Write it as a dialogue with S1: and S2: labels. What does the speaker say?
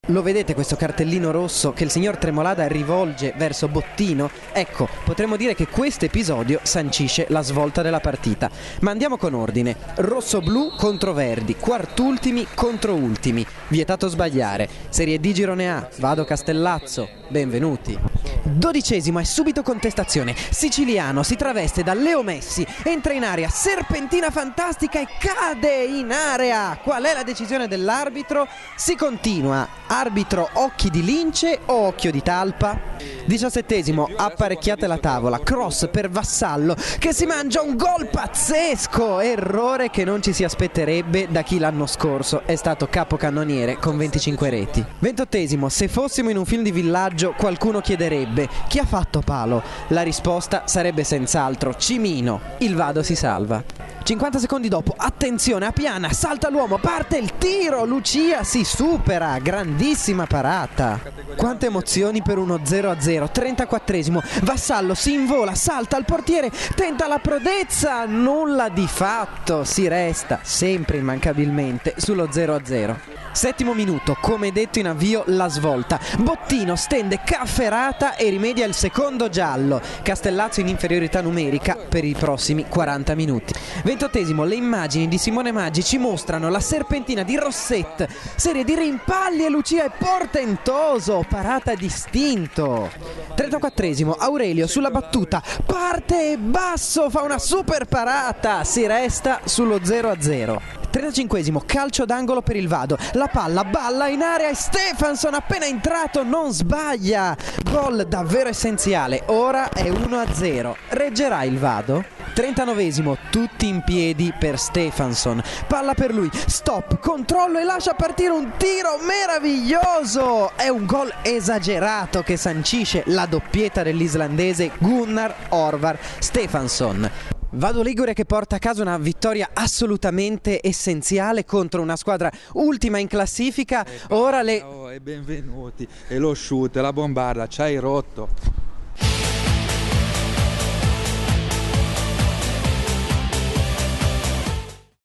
S1: Lo vedete questo cartellino rosso che il signor Tremolada rivolge verso Bottino? Ecco, potremmo dire che questo episodio sancisce la svolta della partita. Ma andiamo con ordine. Rosso-blu contro Verdi, quartultimi contro ultimi. Vietato sbagliare. Serie D girone A, Vado Castellazzo. Benvenuti. 12° e subito contestazione. Siciliano si traveste da Leo Messi, entra in area, serpentina fantastica e cade in area. Qual è la decisione dell'arbitro? Si continua. Arbitro occhi di lince o occhio di talpa? 17°, apparecchiate la tavola, cross per Vassallo che si mangia un gol pazzesco, errore che non ci si aspetterebbe da chi l'anno scorso è stato capocannoniere con 25 reti. 28°, se fossimo in un film di villaggio qualcuno chiederebbe chi ha fatto palo? La risposta sarebbe senz'altro Cimino, il Vado si salva. 50 secondi dopo, attenzione, a Piana, salta l'uomo, parte il tiro, Lucia si supera, grandissima parata. Quante emozioni per uno 0-0. 34°, Vassallo si invola, salta al portiere, tenta la prodezza, nulla di fatto, si resta sempre immancabilmente sullo 0-0. 7° minuto, come detto in avvio, la svolta. Bottino stende Cafferata e rimedia il secondo giallo. Castellazzo in inferiorità numerica per i prossimi 40 minuti. 28°, le immagini di Simone Maggi ci mostrano la serpentina di Rosset, serie di rimpalli e Lucia è portentoso, parata distinto. 34°, Aurelio sulla battuta, parte basso, fa una super parata, si resta sullo 0-0. 35°, calcio d'angolo per il Vado, la palla balla in area e Stefansson appena entrato non sbaglia, gol davvero essenziale, ora è 1-0, reggerà il Vado? 39°, tutti in piedi per Stefansson, palla per lui, stop, controllo e lascia partire un tiro meraviglioso, è un gol esagerato che sancisce la doppietta dell'islandese Gunnar Orvar Stefansson. Vado Ligure che porta a casa una vittoria assolutamente essenziale contro una squadra ultima in classifica. Ora le...
S2: E benvenuti, e lo shoot, la bombarda, ci hai rotto.